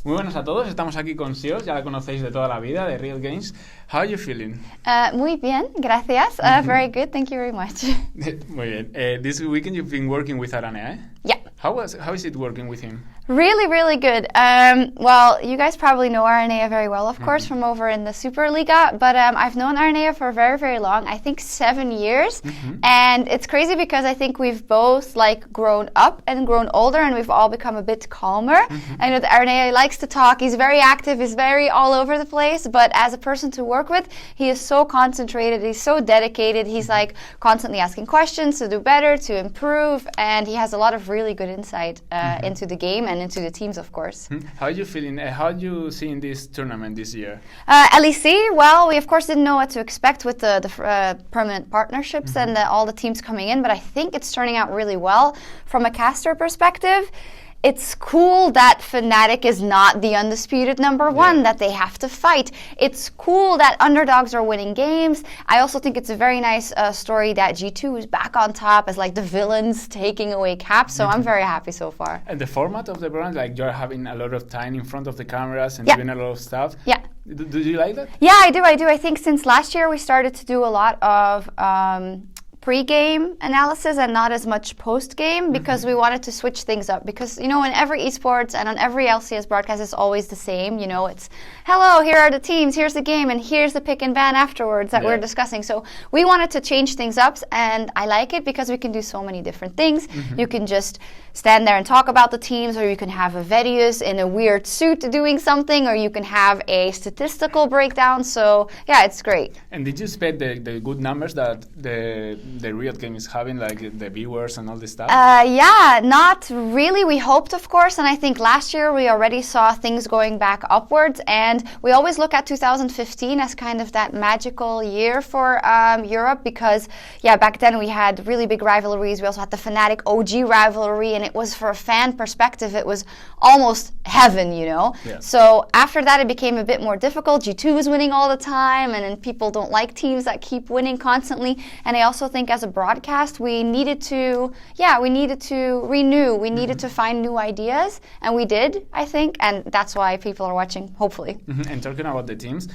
Muy buenas a todos, estamos aquí con Sjokz, ya la conocéis de toda la vida, de Real Games. How are you feeling? Muy bien, gracias. Very good, thank you very much. Muy bien. This weekend you've been working with Aranea, eh? Yeah. How is it working with him? Really, really good. Well, you guys probably know Aranea very well, of course, from over in the Superliga, but I've known Aranea for very, very long, I think 7 years, and it's crazy because I think we've both grown up and grown older, and we've all become a bit calmer. I know that Aranea likes to talk, he's very active, he's very all over the place, but as a person to work with, he is so concentrated, he's so dedicated, he's constantly asking questions to do better, to improve, and he has a lot of really good insight into the game and into the teams, of course. How are you feeling? How are you seeing this tournament this year? LEC, well, we of course didn't know what to expect with the permanent partnerships and all the teams coming in, but I think it's turning out really well. From a caster perspective, it's cool that Fnatic is not the undisputed number one, that they have to fight. It's cool that underdogs are winning games. I also think it's a very nice story that G2 is back on top as the villains taking away Cap, so I'm very happy so far. And the format of the brand, you're having a lot of time in front of the cameras and doing a lot of stuff. Yeah. Do you like that? Yeah, I do. I think since last year we started to do a lot of pre-game analysis and not as much post-game because we wanted to switch things up because, in every esports and on every LCS broadcast it's always the same, it's hello, here are the teams, here's the game, and here's the pick and ban afterwards that we're discussing. So we wanted to change things up, and I like it because we can do so many different things. You can just stand there and talk about the teams, or you can have a Vedius in a weird suit doing something, or you can have a statistical breakdown. So yeah, it's great. And did you expect the good numbers that the Riot game is having, the viewers and all this stuff? Yeah, not really. We hoped, of course, and I think last year we already saw things going back upwards, and we always look at 2015 as kind of that magical year for Europe because, back then we had really big rivalries. We also had the Fnatic OG rivalry, and it was, for a fan perspective, it was almost heaven, Yeah. So after that, it became a bit more difficult. G2 was winning all the time, and then people don't like teams that keep winning constantly. And I also think as a broadcast, we needed to renew. We needed to find new ideas, and we did, I think, and that's why people are watching, hopefully. And talking about the teams,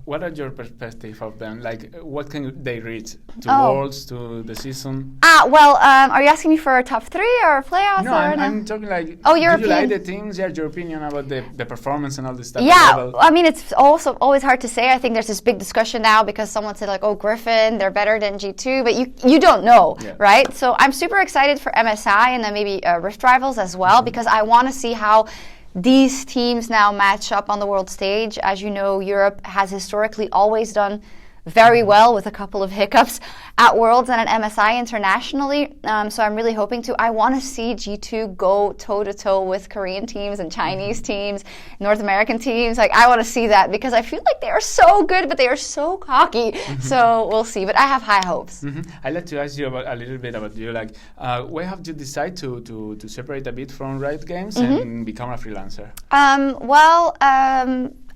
what are your perspective of them? What can they reach? To Worlds, to the season? Are you asking me for a top 3 or playoffs? No, I'm talking European. Do you like the teams? Your opinion about the performance and all this stuff? Yeah, I mean, it's also always hard to say. I think there's this big discussion now because someone said Griffin, they're better than G2, but you don't know, right? So I'm super excited for MSI and then maybe Rift Rivals as well because I want to see how these teams now match up on the world stage. As you know, Europe has historically always done very well with a couple of hiccups at Worlds and at MSI internationally. So I'm really hoping to. I want to see G2 go toe-to-toe with Korean teams and Chinese teams, North American teams. I want to see that because I feel like they are so good, but they are so cocky. So we'll see. But I have high hopes. I'd like to ask you a little bit about you. Why have you decided to separate a bit from Riot Games and become a freelancer?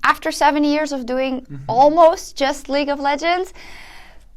After 7 years of doing almost just League of Legends,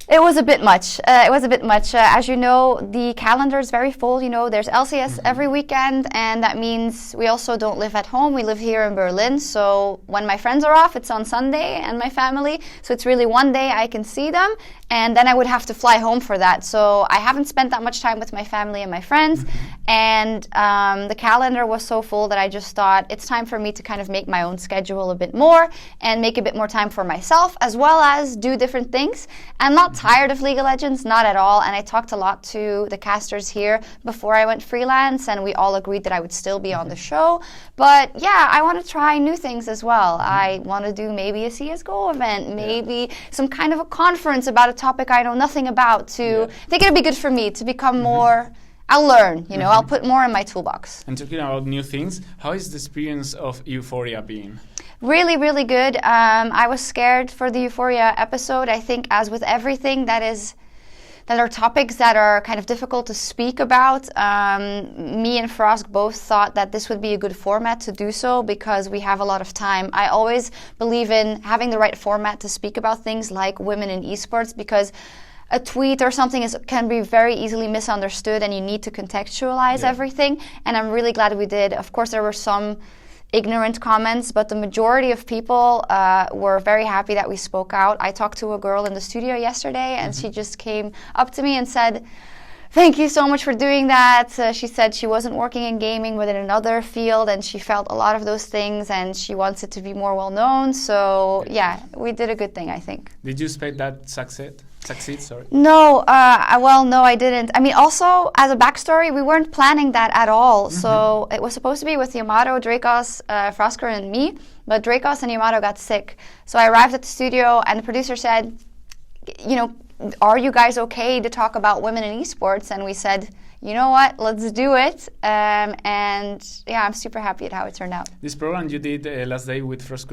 it was a bit much. As you know, the calendar is very full. There's LCS every weekend, and that means we also don't live at home. We live here in Berlin. So when my friends are off, it's on Sunday, and my family. So it's really one day I can see them, and then I would have to fly home for that. So I haven't spent that much time with my family and my friends. And the calendar was so full that I just thought it's time for me to kind of make my own schedule a bit more and make a bit more time for myself, as well as do different things. I'm not tired of League of Legends, not at all. And I talked a lot to the casters here before I went freelance, and we all agreed that I would still be on the show. But yeah, I want to try new things as well. I want to do maybe a CSGO event, maybe some kind of a conference about a topic I know nothing about. I think it'd be good for me to become more. I'll learn, I'll put more in my toolbox. And talking about new things, how is the experience of Euphoria been? Really, really good. I was scared for the Euphoria episode. I think as with everything that are topics that are kind of difficult to speak about, me and Frosk both thought that this would be a good format to do so because we have a lot of time. I always believe in having the right format to speak about things like women in esports because a tweet or something can be very easily misunderstood and you need to contextualize everything. And I'm really glad we did. Of course, there were some ignorant comments, but the majority of people were very happy that we spoke out. I talked to a girl in the studio yesterday, and she just came up to me and said, "Thank you so much for doing that." She said she wasn't working in gaming, but in another field, and she felt a lot of those things, and she wants it to be more well-known. So, yeah, we did a good thing, I think. Did you expect that succeed? Sorry. No, no, I didn't. I mean, also, as a backstory, we weren't planning that at all. So it was supposed to be with Yamato, Dracos, Frosker, and me, but Dracos and Yamato got sick. So I arrived at the studio, and the producer said, you know, "Are you guys okay to talk about women in esports?" And we said, you know what, let's do it. And yeah, I'm super happy at how it turned out. This program you did last day with Frosk.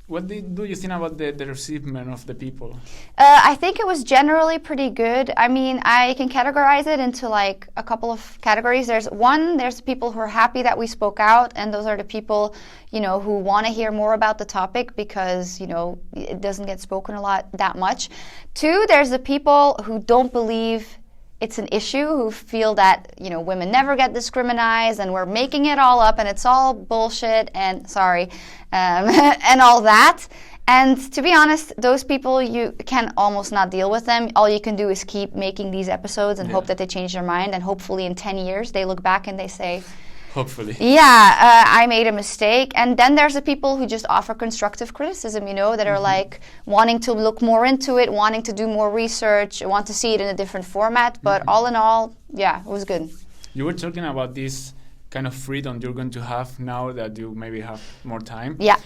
What do you think about the reception of the people? I think it was generally pretty good. I mean, I can categorize it into like a couple of categories. There's people who are happy that we spoke out, and those are the people, you know, who want to hear more about the topic because, you know, it doesn't get spoken that much. Two, there's the people who don't believe it's an issue, who feel that, you know, women never get discriminated and we're making it all up and it's all bullshit and and all that. And to be honest, those people, you can almost not deal with them. All you can do is keep making these episodes and hope that they change their mind, and hopefully in 10 years they look back and they say, hopefully. Yeah, I made a mistake. And then there's the people who just offer constructive criticism, you know, that are like wanting to look more into it, wanting to do more research, want to see it in a different format. But all in all, yeah, it was good. You were talking about this kind of freedom you're going to have now that you maybe have more time. Yeah.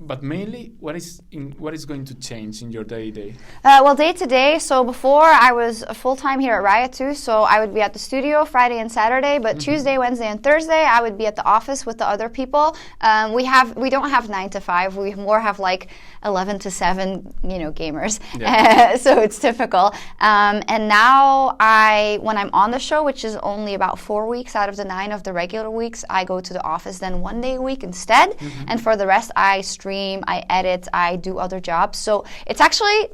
But mainly, what is going to change in your day-to-day? Well, day-to-day, so before I was full-time here at Riot too, so I would be at the studio Friday and Saturday, but Tuesday, Wednesday, and Thursday, I would be at the office with the other people. We don't have 9 to 5, we more have like 11 to 7, you know, gamers. Yeah. So it's typical. And now when I'm on the show, which is only about 4 weeks out of the 9 of the regular weeks, I go to the office then 1 day a week instead. And for the rest, I stream, I edit, I do other jobs. So it's actually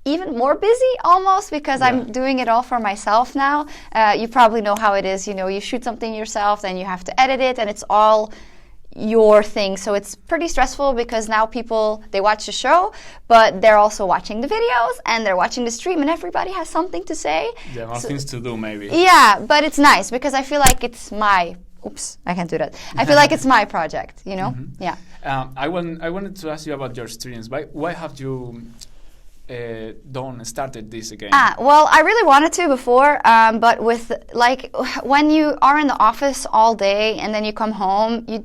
even more busy almost because I'm doing it all for myself now. You probably know how it is, you know, you shoot something yourself, then you have to edit it, and it's all your thing. So it's pretty stressful because now people, they watch the show, but they're also watching the videos and they're watching the stream, and everybody has something to say. Yeah, more things to do maybe. Yeah, but it's nice because I feel like it's my, I can't do that. I feel like it's my project, you know? Yeah. I wanted to ask you about your streams. Why have you started this again? Well, I really wanted to before, but with like when you are in the office all day and then you come home, you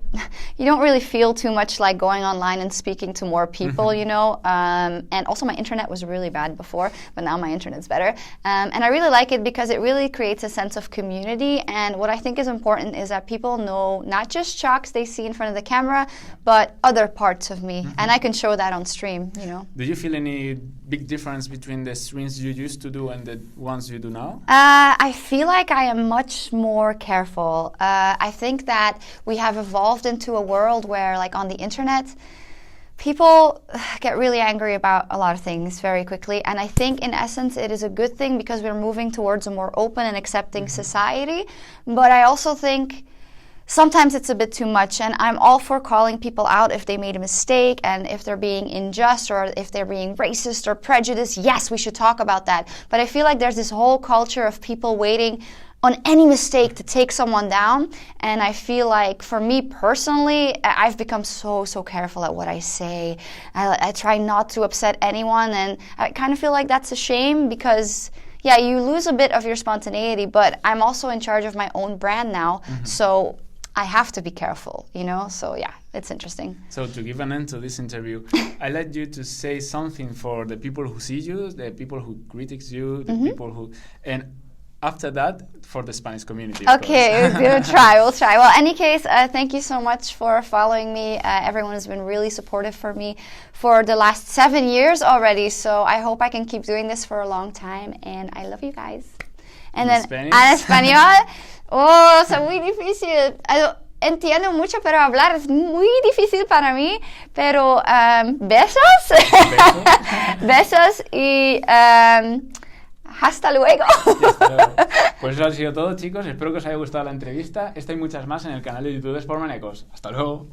don't really feel too much like going online and speaking to more people, you know. And also my internet was really bad before, but now my internet's better. And I really like it because it really creates a sense of community. And what I think is important is that people know not just Sjokz they see in front of the camera, but other parts of me, and I can show that on stream, you know. Do you feel any big difference between the streams you used to do and the ones you do now? I feel like I am much more careful. I think that we have evolved into a world where, like on the internet, people get really angry about a lot of things very quickly. And I think in essence it is a good thing because we're moving towards a more open and accepting society. But I also think sometimes it's a bit too much, and I'm all for calling people out if they made a mistake and if they're being unjust or if they're being racist or prejudiced. Yes, we should talk about that. But I feel like there's this whole culture of people waiting on any mistake to take someone down. And I feel like for me personally, I've become so careful at what I say. I try not to upset anyone, and I kind of feel like that's a shame because yeah, you lose a bit of your spontaneity, but I'm also in charge of my own brand now. So I have to be careful, you know? So yeah, it's interesting. So to give an end to this interview, I'd like you to say something for the people who see you, the people who criticize you, the people who, and after that, for the Spanish community. Okay, we'll try. Well, any case, thank you so much for following me. Everyone has been really supportive for me for the last 7 years already. So I hope I can keep doing this for a long time. And I love you guys. And then, Spanish? ¿En español? Oh, es muy difícil. Entiendo mucho, pero hablar es muy difícil para mí. Pero besos. Besos y Hasta luego. Y hasta luego. Pues eso ha sido todo, chicos. Espero que os haya gustado la entrevista. Esta y muchas más en el canal de YouTube de Esportmaníacos. Hasta luego.